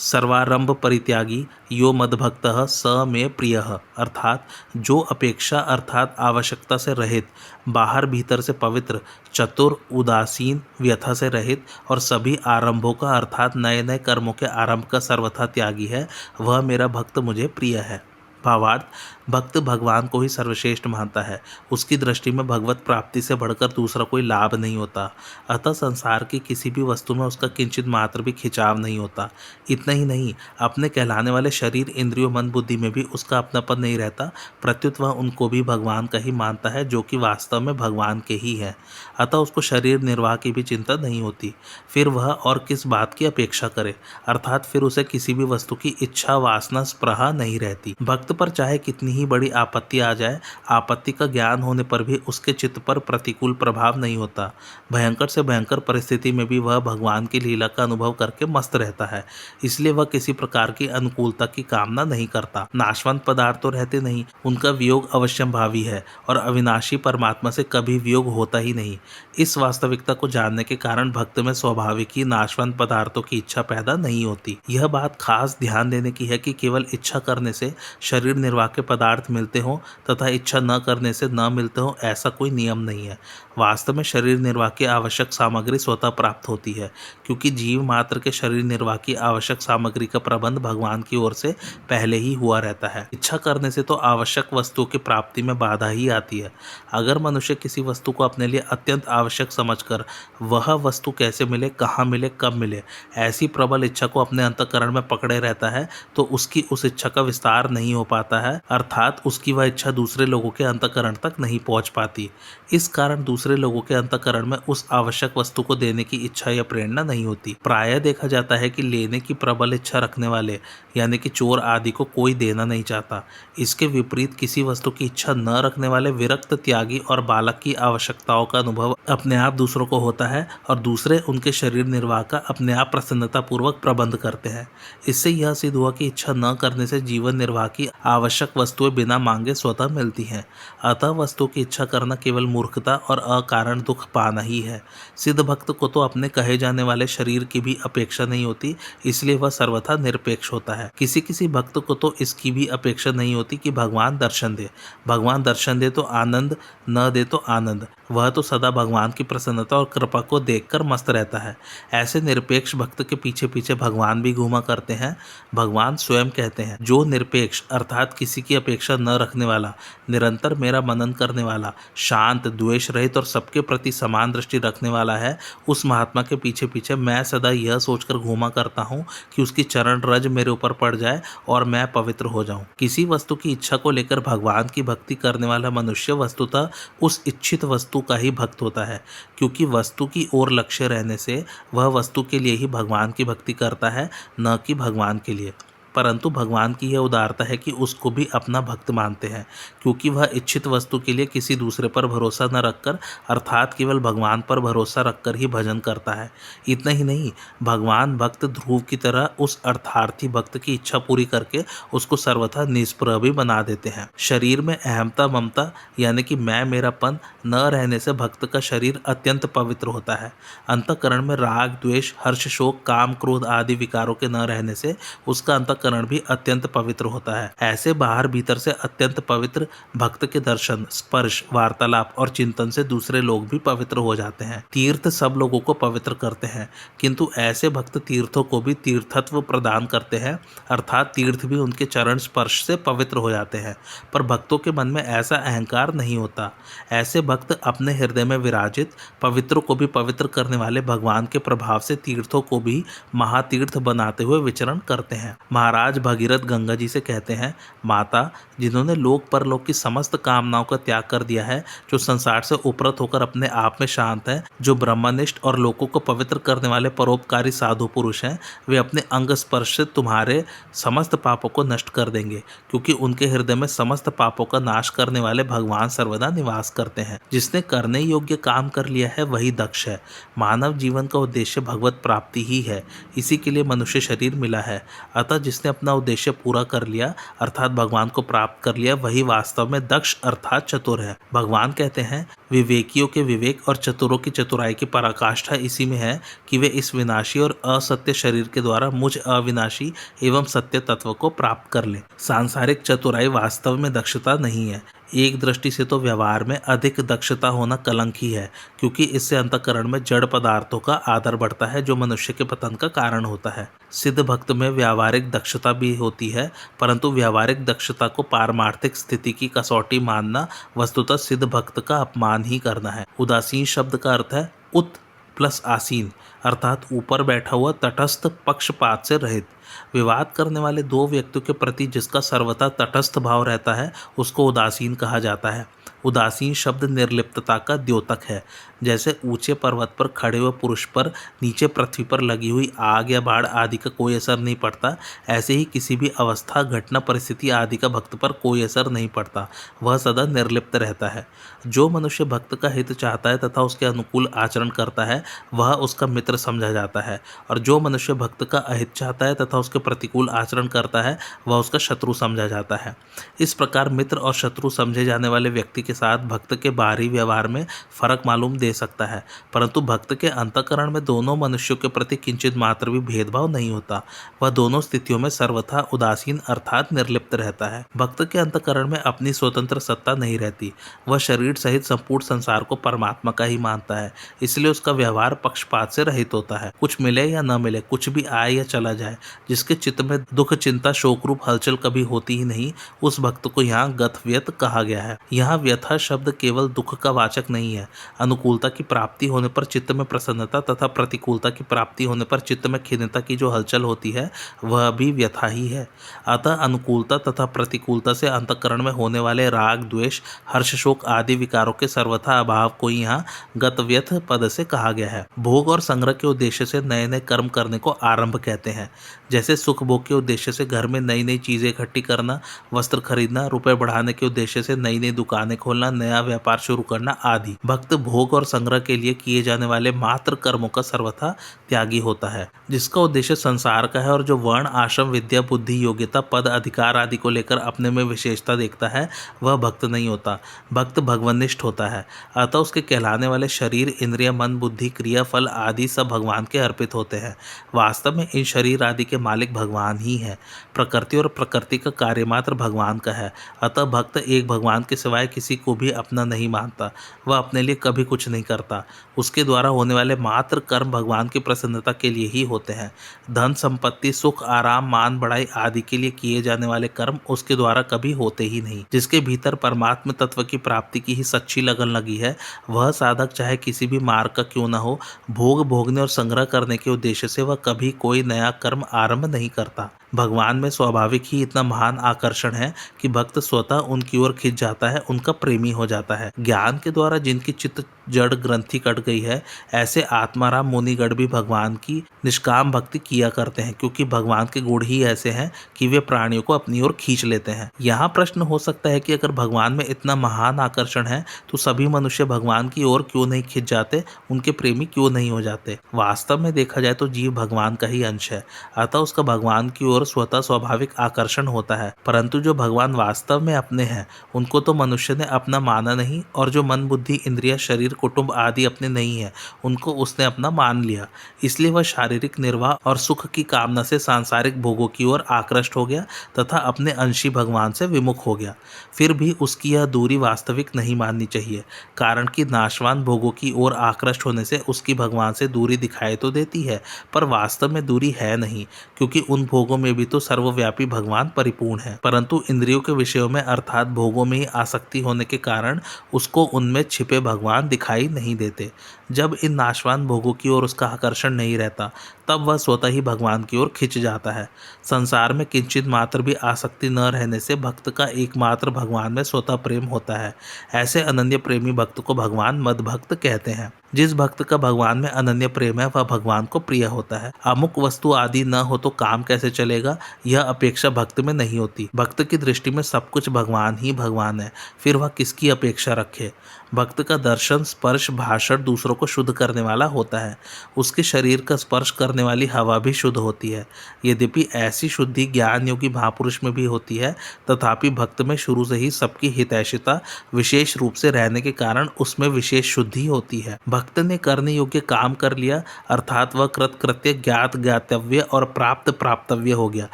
सर्वारंभ परित्यागी यो मद्भक्तः स मे प्रियः। अर्थात जो अपेक्षा अर्थात आवश्यकता से रहित, बाहर भीतर से पवित्र, चतुर, उदासीन, व्यथा से रहित और सभी आरंभों का अर्थात नए नए कर्मों के आरंभ का सर्वथा त्यागी है, वह मेरा भक्त मुझे प्रिय है। भावार्थ, भक्त भगवान को ही सर्वश्रेष्ठ मानता है। उसकी दृष्टि में भगवत प्राप्ति से बढ़कर दूसरा कोई लाभ नहीं होता। अतः संसार की किसी भी वस्तु में उसका किंचित मात्र भी खिंचाव नहीं होता। इतना ही नहीं, अपने कहलाने वाले शरीर, इंद्रियों, मन, बुद्धि में भी उसका अपनापन नहीं रहता, प्रत्युत वह उनको भी भगवान का ही मानता है, जो कि वास्तव में भगवान के ही है। अतः उसको शरीर निर्वाह की भी चिंता नहीं होती। फिर वह और किस बात की अपेक्षा करे, अर्थात फिर उसे किसी भी वस्तु की इच्छा, वासना, स्पृहा नहीं रहती। भक्त पर चाहे कितनी ही बड़ी आपत्ति आ जाए, आपत्ति का ज्ञान होने पर भी उसके चित्त पर प्रतिकूल प्रभाव नहीं होता। भयंकर से भयंकर परिस्थिति में भी वह भगवान की लीला का अनुभव करके मस्त रहता है, इसलिए वह किसी प्रकार की अनुकूलता की कामना नहीं करता। नाशवंत पदार्थ तो रहते नहीं, उनका वियोग अवश्यंभावी है और अविनाशी परमात्मा से कभी वियोग होता ही नहीं। इस वास्तविकता को जानने के कारण भक्त में स्वाभाविक ही नाशवंत पदार्थों की इच्छा पैदा नहीं होती। यह बात खास ध्यान देने की है कि केवल इच्छा करने से शरीर निर्वाह के पदार्थ मिलते हों तथा इच्छा न करने से न मिलते हों, ऐसा कोई नियम नहीं है। वास्तव में शरीर निर्वाह की आवश्यक सामग्री स्वतः प्राप्त होती है, क्योंकि जीव मात्र के शरीर निर्वाह की आवश्यक सामग्री का प्रबंध भगवान की ओर से पहले ही हुआ रहता है। इच्छा करने से तो आवश्यक वस्तुओं की प्राप्ति में बाधा ही आती है। अगर मनुष्य किसी वस्तु को अपने लिए अत्यंत आवश्यक समझकर वह वस्तु कैसे मिले, कहाँ मिले, कब मिले, ऐसी प्रबल इच्छा को अपने अंतःकरण में पकड़े रहता है, तो उसकी उस इच्छा का विस्तार नहीं हो पाता है, अर्थात उसकी वह इच्छा दूसरे लोगों के अंतःकरण तक नहीं पहुंच पाती। इस कारण दूसरे लोगों के अंतःकरण में उस आवश्यक वस्तु को देने की इच्छा या प्रेरणा नहीं होती। प्रायः देखा जाता है कि लेने की प्रबल इच्छा रखने वाले यानी कि चोर आदि को कोई देना नहीं चाहता। इसके विपरीत किसी वस्तु की इच्छा न रखने वाले विरक्त, त्यागी और बालक की आवश्यकताओं का अनुभव अपने आप दूसरों को होता है और दूसरे उनके शरीर निर्वाह का अपने आप प्रसन्नता पूर्वक प्रबंध करते हैं। इससे यह सिद्ध हुआ कि इच्छा न करने से जीवन निर्वाह की आवश्यक वस्तुएं बिना मांगे स्वतः मिलती हैं। अतः वस्तु की इच्छा करना केवल मूर्खता और अकारण दुख पाना ही है। सिद्ध भक्त को तो अपने कहे जाने वाले शरीर की भी अपेक्षा नहीं होती, इसलिए वह सर्वथा निरपेक्ष होता है। किसी किसी भक्त को तो इसकी भी अपेक्षा नहीं होती कि भगवान दर्शन दे। भगवान दर्शन दे तो आनंद, न दे तो आनंद। वह तो सदा भगवान की प्रसन्नता और कृपा को देखकर मस्त रहता है। ऐसे निरपेक्ष भक्त के पीछे पीछे भगवान भी घूमा करते हैं। भगवान स्वयं कहते हैं, जो निरपेक्ष अर्थात किसी की अपेक्षा न रखने वाला, निरंतर मेरा मनन करने वाला, शांत, द्वेष रहित और सबके प्रति समान दृष्टि रखने वाला है, उस महात्मा के पीछे पीछे मैं सदा यह सोचकर घूमा करता हूँ कि उसकी चरण रज मेरे ऊपर पड़ जाए और मैं पवित्र हो जाऊं। किसी वस्तु की इच्छा को लेकर भगवान की भक्ति करने वाला मनुष्य वस्तुतः उस इच्छित वस्तु का ही भक्त होता है, क्योंकि वस्तु की ओर लक्ष्य रहने से वह वस्तु के लिए ही भगवान की भक्ति करता है, न कि भगवान के लिए। परंतु भगवान की यह उदारता है कि उसको भी अपना भक्त मानते हैं, क्योंकि वह इच्छित वस्तु के लिए किसी दूसरे पर भरोसा न रखकर अर्थात केवल भगवान पर भरोसा रखकर ही भजन करता है। इतना ही नहीं, भगवान भक्त ध्रुव की तरह उस अर्थार्थी भक्त की इच्छा पूरी करके उसको सर्वथा निष्प्रह भी बना देते हैं। शरीर में अहमता, ममता यानी कि मैं मेरापन न रहने से भक्त का शरीर अत्यंत पवित्र होता है। अंतःकरण में राग, द्वेष, हर्ष, शोक, काम, क्रोध आदि विकारों के न रहने से उसका अंतःकरण भी अत्यंत पवित्र होता है। ऐसे बाहर भीतर से अत्यंत पवित्र भक्त के दर्शन, स्पर्श, वार्तालाप और चिंतन से दूसरे लोग भी पवित्र हो जाते हैं। तीर्थ सब लोगों को पवित्र करते हैं, किंतु ऐसे भक्त तीर्थों को भी तीर्थत्व प्रदान करते हैं, अर्थात तीर्थ भी उनके चरण स्पर्श से पवित्र हो जाते हैं। पर भक्तों के मन में ऐसा अहंकार नहीं होता। ऐसे भक्त अपने हृदय में विराजित पवित्रों को भी पवित्र करने वाले भगवान के प्रभाव से तीर्थों को भी महातीर्थ बनाते हुए विचरण करते हैं। महाराज भगीरथ गंगा जी से कहते हैं, माता, जिन्होंने लोक परलोक की समस्त कामनाओं का त्याग कर दिया है, जो संसार से उपरत होकर अपने आप में शांत है, जो ब्रह्मनिष्ठ और लोकों को पवित्र करने वाले परोपकारी साधु पुरुष हैं, वे अपने अंग स्पर्श से तुम्हारे समस्त पापों को नष्ट कर देंगे, क्योंकि उनके हृदय में समस्त पापों का नाश करने वाले भगवान सर्वदा निवास करते हैं। जिसने करने योग्य काम कर लिया है वही दक्ष है। मानव जीवन का उद्देश्य भगवत प्राप्ति ही है, इसी के लिए मनुष्य शरीर मिला है। अतः जिसने अपना उद्देश्य पूरा कर लिया अर्थात भगवान को प्राप्त कर लिया, वही वास्तव में दक्ष अर्थात चतुर है। भगवान कहते हैं, विवेकियों के विवेक और चतुरों की चतुराई की पराकाष्ठा इसी में है कि वे इस विनाशी और असत्य शरीर के द्वारा मुझ अविनाशी एवं सत्य तत्व को प्राप्त कर लें। सांसारिक चतुराई वास्तव में दक्षता नहीं है। एक दृष्टि से तो व्यवहार में अधिक दक्षता होना कलंक ही है, क्योंकि इससे अंतःकरण में जड़ पदार्थों का आदर बढ़ता है, जो मनुष्य के पतन का कारण होता है। सिद्ध भक्त में व्यावहारिक दक्षता भी होती है, परंतु व्यावहारिक दक्षता को पारमार्थिक स्थिति की कसौटी मानना वस्तुतः सिद्ध भक्त का अपमान ही करना है। उदासीन शब्द का अर्थ है उत प्लस आसीन, अर्थात ऊपर बैठा हुआ, तटस्थ, पक्षपात से रहित। विवाद करने वाले दो व्यक्तियों के प्रति जिसका सर्वथा तटस्थ भाव रहता है उसको उदासीन कहा जाता है। उदासीन शब्द निर्लिप्तता का द्योतक है। जैसे ऊंचे पर्वत पर खड़े हुए पुरुष पर नीचे पृथ्वी पर लगी हुई आग या बाढ़ आदि का कोई असर नहीं पड़ता, ऐसे ही किसी भी अवस्था, घटना, परिस्थिति आदि का भक्त पर कोई असर नहीं पड़ता। वह सदा निर्लिप्त रहता है। जो मनुष्य भक्त का हित चाहता है तथा उसके अनुकूल आचरण करता है, वह उसका मित्र समझा जाता है, और जो मनुष्य भक्त का अहित चाहता है तथा उसके प्रतिकूल आचरण करता है, वह उसका शत्रु समझा जाता है। इस प्रकार मित्र और शत्रु समझे जाने वाले व्यक्ति के साथ भक्त के बाहरी व्यवहार में फर्क मालूम दे सकता है, परंतु भक्त के अंतःकरण में दोनों मनुष्यों के प्रति किंचित मात्र भी भेदभाव नहीं होता। वह दोनों स्थितियों में सर्वथा उदासीन अर्थात निर्लिप्त रहता है। भक्त के अंतःकरण में अपनी स्वतंत्र सत्ता नहीं रहती। वह शरीर सहित संपूर्ण संसार को परमात्मा का ही मानता है, इसलिए उसका व्यवहार पक्षपात से रहित होता है। कुछ मिले या न मिले, कुछ भी आए या चला जाए, जिसके चित्त में दुख, चिंता, शोक रूप हलचल कभी होती ही नहीं, उस भक्त को यहाँ गतव्यत कहा गया है। यहाँ व्यथा शब्द केवल दुख का वाचक नहीं है। अनुकूलता की प्राप्ति होने पर चित्त में प्रसन्नता तथा प्रतिकूलता की प्राप्ति होने पर चित्त में खिन्नता की जो हलचल होती है, वह भी व्यथा ही है। अतः अनुकूलता तथा प्रतिकूलता से अंतःकरण में होने वाले राग, द्वेष, हर्ष, शोक आदि विकारों के सर्वथा अभाव को यहाँ गतव्यथ पद से कहा गया है। भोग और संग्रह के उद्देश्य से नए नए कर्म करने को आरंभ कहते हैं। जैसे सुख भोग के उद्देश्य से घर में नई नई चीजें इकट्ठी करना, वस्त्र खरीदना, रुपए बढ़ाने के उद्देश्य से नई नई दुकानें खोलना, नया व्यापार शुरू करना आदि। भक्त भोग और संग्रह के लिए किए जाने वाले मात्र कर्मों का सर्वथा त्यागी होता है। जिसका उद्देश्य संसार का है और जो वर्ण, आश्रम, विद्या, बुद्धि, योग्यता, पद, अधिकार आदि को लेकर अपने में विशेषता देखता है, वह भक्त नहीं होता। भक्त भगवनिष्ठ होता है। अतः उसके कहलाने वाले शरीर, इंद्रिय, मन, बुद्धि, क्रिया, फल आदि सब भगवान के अर्पित होते हैं। वास्तव में इन शरीर आदि के मालिक भगवान ही है। प्रकृति और प्रकृति का कार्य मात्र भगवान का है। अतः भक्त एक भगवान के सिवाय किसी को भी अपना नहीं मानता। वह अपने लिए कभी कुछ नहीं करता। उसके द्वारा होने वाले मात्र कर्म भगवान की प्रसन्नता के लिए ही होते हैं। धन, संपत्ति, सुख, आराम, मान बढ़ाई आदि के लिए किए जाने वाले कर्म उसके द्वारा कभी होते ही नहीं। जिसके भीतर परमात्म तत्व की प्राप्ति की ही सच्ची लगन लगी है, वह साधक चाहे किसी भी मार्ग का क्यों न हो, भोग भोगने और संग्रह करने के उद्देश्य से वह कभी कोई नया कर्म आरंभ नहीं करता। भगवान में स्वाभाविक ही इतना महान आकर्षण है कि भक्त स्वतः उनकी ओर खिंच जाता है, उनका प्रेमी हो जाता है। ज्ञान के द्वारा जिनकी चित्त जड़ ग्रंथि कट गई है, ऐसे आत्माराम मुनिगण भी भगवान की निष्काम भक्ति किया करते हैं, क्योंकि भगवान के गुण ही ऐसे हैं कि वे प्राणियों को अपनी ओर खींच लेते हैं। यहाँ प्रश्न हो सकता है कि अगर भगवान में इतना महान आकर्षण है तो सभी मनुष्य भगवान की ओर क्यों नहीं खिंच जाते, उनके प्रेमी क्यों नहीं हो जाते। वास्तव में देखा जाए तो जीव भगवान का ही अंश है, अतः उसका भगवान की ओर स्वतः स्वाभाविक आकर्षण होता है। परंतु जो भगवान वास्तव में अपने हैं, उनको तो मनुष्य ने अपना माना नहीं, और जो मन, बुद्धि, इंद्रिय, शरीर, कुटुंब आदि अपने नहीं है, उनको उसने अपना मान लिया। इसलिए वह शारीरिक निर्वाह और सुख की कामना से सांसारिक भोगों की ओर आकृष्ट हो गया तथा अपने अंशी भगवान से विमुख हो गया। फिर भी उसकी यह दूरी वास्तविक नहीं माननी चाहिए, कारण कि नाशवान भोगों की ओर आकृष्ट होने से उसकी भगवान से दूरी दिखाई तो देती है, पर वास्तव में दूरी है नहीं, क्योंकि उन भोगों में में भी तो सर्वव्यापी भगवान परिपूर्ण है, परंतु इंद्रियों के विषयों में अर्थात भोगों में ही आसक्ति होने के कारण उसको उनमें छिपे भगवान दिखाई नहीं देते। जब इन नाशवान भोगों की ओर उसका आकर्षण नहीं रहता, तब वह स्वतः ही भगवान की ओर खिंच जाता है। संसार में किंचित मात्र भी आसक्ति न रहने से भक्त का एकमात्र भगवान में स्वतः प्रेम होता है। ऐसे अनन्य प्रेमी भक्त को भगवान मद्भक्त कहते हैं। जिस भक्त का भगवान में अनन्य प्रेम है वह भगवान को प्रिय होता है। अमुक वस्तु आदि न हो तो काम कैसे चलेगा, यह अपेक्षा भक्त में नहीं होती। भक्त की दृष्टि में सब कुछ भगवान ही भगवान है, फिर वह किसकी अपेक्षा रखे। भक्त का दर्शन, स्पर्श, भाषण दूसरों को शुद्ध करने वाला होता है। उसके शरीर का स्पर्श करने वाली हवा भी शुद्ध होती है। यद्यपि ऐसी शुद्धि ज्ञान योगी महापुरुष में भी होती है, तथापि भक्त में शुरू से ही सबकी हितैषिता विशेष रूप से रहने के कारण उसमें विशेष शुद्धि होती है। भक्त ने करने योग्य काम कर लिया, अर्थात वह कृतकृत्य, ज्ञात ज्ञातव्य और प्राप्त प्राप्तव्य हो गया,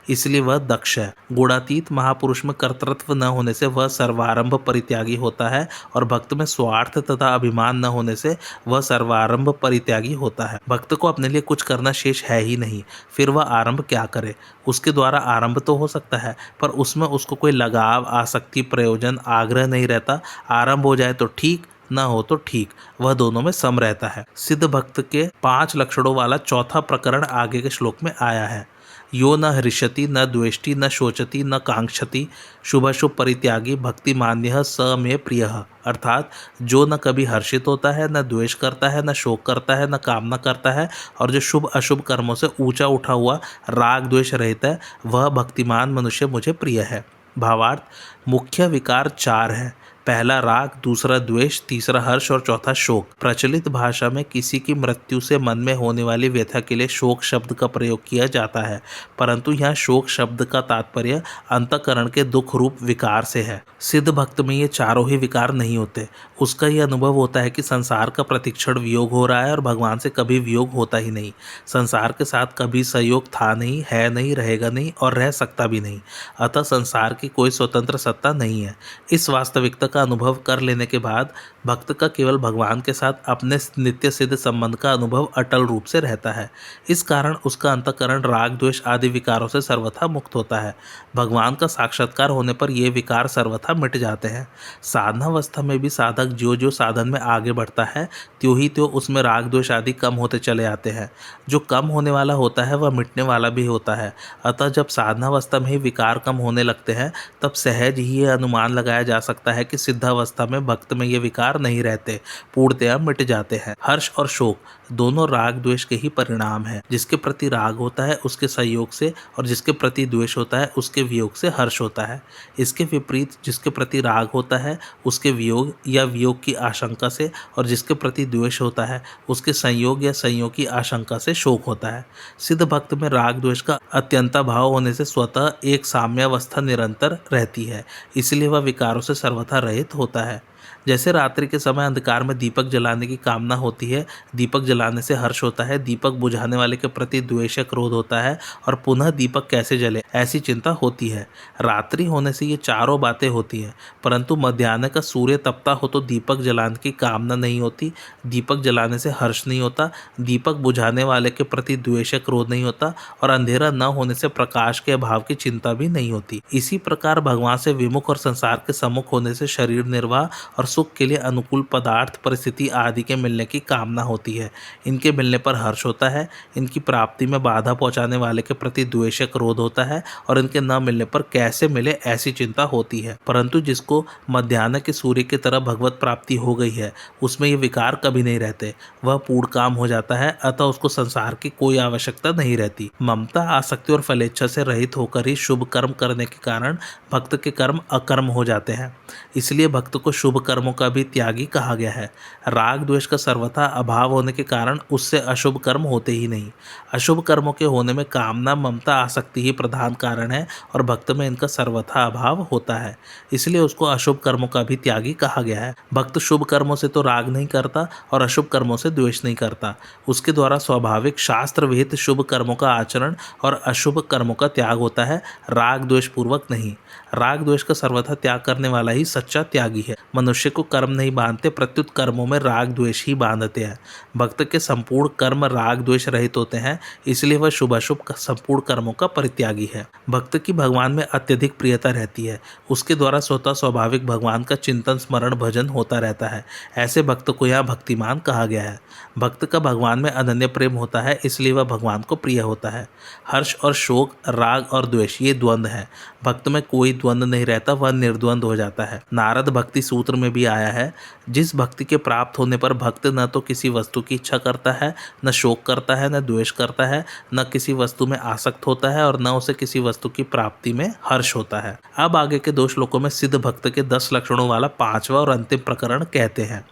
इसलिए वह दक्ष है। गुणातीत महापुरुष में कर्तृत्व न होने से वह सर्वारंभ परित्यागी होता है, और भक्त में स्वार्थ तथा अभिमान न होने से वह सर्वारंभ परित्यागी होता है। भक्त को अपने लिए कुछ करना शेष है ही नहीं, फिर वह आरंभ क्या करे। उसके द्वारा आरंभ तो हो सकता है, पर उसमें उसको कोई लगाव, आसक्ति, प्रयोजन, आग्रह नहीं रहता। आरंभ हो जाए तो ठीक, न हो तो ठीक, वह दोनों में सम रहता है। सिद्ध भक्त के 5 लक्षणों वाला चौथा प्रकरण आगे के श्लोक में आया है। यो न हृष्यति, न द्वेष्टि, न शोचति, न कांक्षति, शुभाशुभ परित्यागी, भक्ति मान्यः स मे प्रियः। अर्थात जो न कभी हर्षित होता है, न द्वेष करता है, न शोक करता है, न कामना करता है, और जो शुभ अशुभ कर्मों से ऊंचा उठा हुआ राग द्वेष रहित है, वह भक्तिमान मनुष्य मुझे प्रिय है। भावार्थ, मुख्य विकार 4 हैं। पहला राग, दूसरा द्वेष, तीसरा हर्ष और चौथा शोक। प्रचलित भाषा में किसी की मृत्यु से मन में होने वाली व्यथा के लिए शोक शब्द का प्रयोग किया जाता है, परंतु यहाँ शोक शब्द का तात्पर्य अंतःकरण के दुख रूप विकार से है। सिद्ध भक्त में ये चारों ही विकार नहीं होते। उसका यह अनुभव होता है कि संसार का प्रतिक्षण वियोग हो रहा है और भगवान से कभी वियोग होता ही नहीं। संसार के साथ कभी संयोग था नहीं, है नहीं, रहेगा नहीं और रह सकता भी नहीं। अतः संसार की कोई स्वतंत्र सत्ता नहीं है। इस वास्तविकता का अनुभव कर लेने के बाद भक्त का केवल भगवान के साथ अपने नित्य सिद्ध संबंध का अनुभव अटल रूप से रहता है। इस कारण उसका अंतःकरण राग द्वेष आदि विकारों से सर्वथा मुक्त होता है। भगवान का साक्षात्कार होने पर ये विकार सर्वथा मिट जाते हैं। साधनावस्था में भी साधक जो जो साधन में आगे बढ़ता है, त्यों ही त्यों उसमें राग द्वेष आदि कम होते चले आते हैं। जो कम होने वाला होता है वह मिटने वाला भी होता है। अतः जब साधनावस्था में ही विकार कम होने लगते हैं, तब सहज ही ये अनुमान लगाया जा सकता है कि सिद्धावस्था में भक्त में ये विकार नहीं रहते, पूर्णतया मिट जाते हैं। हर्ष और शोक दोनों राग द्वेष के ही परिणाम है। जिसके प्रति राग होता है उसके संयोग से, और जिसके प्रति द्वेष होता है उसके वियोग से हर्ष होता है। इसके विपरीत जिसके प्रति राग होता है उसके वियोग या वियोग की आशंका से, और जिसके प्रति द्वेष होता है उसके संयोग या संयोग की आशंका से शोक होता है। सिद्ध भक्त में राग द्वेष का अत्यंता भाव होने से स्वतः एक साम्यावस्था निरंतर रहती है, इसलिए वह विकारों से सर्वथा रहित होता है। जैसे रात्रि के समय अंधकार में दीपक जलाने की कामना होती है, दीपक जलाने से हर्ष होता है, दीपक बुझाने वाले के प्रति द्वेष या क्रोध होता है, और पुनः दीपक कैसे जले ऐसी चिंता होती है। रात्रि होने से ये चारों बातें होती हैं, परंतु मध्याह्न का सूर्य तपता हो तो दीपक जलाने की कामना नहीं होती, दीपक जलाने से हर्ष नहीं होता, दीपक बुझाने वाले के प्रति द्वेष या क्रोध नहीं होता, और अंधेरा न होने से प्रकाश के अभाव की चिंता भी नहीं होती। इसी प्रकार भगवान से विमुख और संसार के सम्मुख होने से शरीर निर्वाह और सुख के लिए अनुकूल पदार्थ, परिस्थिति आदि के मिलने की कामना होती है। इनके मिलने पर हर्ष होता है, इनकी प्राप्ति में बाधा पहुंचाने वाले के प्रति द्वेष या क्रोध होता है, और इनके न मिलने पर कैसे मिले ऐसी चिंता होती है। परंतु जिसको मध्याह्न के सूर्य की तरह भगवत प्राप्ति हो गई है, उसमें ये विकार कभी नहीं रहते, वह पूर्ण काम हो जाता है। अतः उसको संसार की कोई आवश्यकता नहीं रहती। ममता, आसक्ति और फलेच्छा से रहित होकर ही शुभ कर्म करने के कारण भक्त के कर्म अकर्म हो जाते हैं। इसलिए भक्त को शुभ कर्मों का भी त्यागी कहा गया है। राग द्वेष का सर्वथा अभाव होने के कारण उससे अशुभ कर्म होते ही नहीं। अशुभ कर्मों के होने में कामना, ममता, आसक्ति ही प्रधान कारण है, और भक्त में इनका सर्वथा अभाव होता है, इसलिए उसको अशुभ कर्मों का भी त्यागी कहा गया है। भक्त शुभ कर्मों से तो राग नहीं करता और अशुभ कर्मों से द्वेष नहीं करता। उसके द्वारा स्वाभाविक शास्त्र विहित शुभ कर्मों का आचरण और अशुभ कर्मों का त्याग होता है, राग द्वेष पूर्वक नहीं। राग द्वेष का सर्वथा त्याग करने वाला ही सच्चा त्यागी है। मनुष्य को कर्म नहीं बांधते, प्रत्युत कर्मों में राग द्वेष ही बांधते हैं। भक्त भक्त के संपूर्ण कर्म राग द्वेष रहित होते हैं, इसलिए वह शुभाशुभ संपूर्ण कर्मों का परित्यागी है। भक्त की भगवान में अत्यधिक प्रियता रहती है, उसके द्वारा स्वतः स्वाभाविक भगवान का चिंतन स्मरण भजन होता रहता है। ऐसे भक्त को यहाँ भक्तिमान कहा गया है। भक्त का भगवान में अनन्य प्रेम होता है, इसलिए वह भगवान को प्रिय होता है। हर्ष और शोक, राग और द्वेष ये द्वंद्व है। भक्त में कोई द्वंद्व नहीं रहता, वह निर्द्वंद हो जाता है। नारद भक्ति सूत्र में भी आया है, जिस भक्ति के प्राप्त होने पर भक्त न तो किसी वस्तु की इच्छा करता है, न शोक करता है, न द्वेष करता है, न किसी वस्तु में आसक्त होता है और न उसे किसी वस्तु की प्राप्ति में हर्ष होता है। अब आगे के 2 श्लोकों में सिद्ध भक्त के 10 लक्षणों वाला 5वां और अंतिम प्रकरण कहते हैं।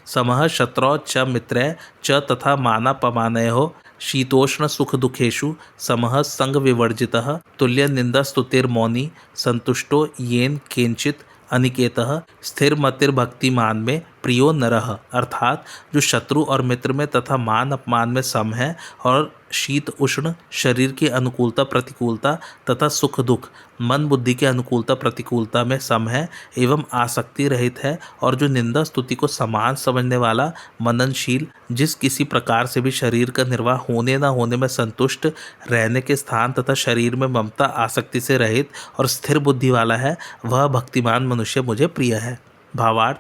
समः शत्रौ च मित्रे च तथा मानापमानयोः शीतोष्ण सुख दुखेषु समः संग विवर्जितः तुल्य निंदा स्तुतिर्मौनी संतुष्टो येन केंचित अनिकेतः स्थिर मतिर्भक्तिमान में प्रियो नरः। अर्थात जो शत्रु और मित्र में तथा मान अपमान में सम है और शीत उष्ण शरीर की अनुकूलता प्रतिकूलता तथा सुख दुख मन बुद्धि के अनुकूलता प्रतिकूलता में सम है एवं आसक्ति रहित है, और जो निंदा स्तुति को समान समझने वाला मननशील, जिस किसी प्रकार से भी शरीर का निर्वाह होने न होने में संतुष्ट, रहने के स्थान तथा शरीर में ममता आसक्ति से रहित और स्थिर बुद्धि वाला है, वह भक्तिमान मनुष्य मुझे प्रिय है। भावार्थ,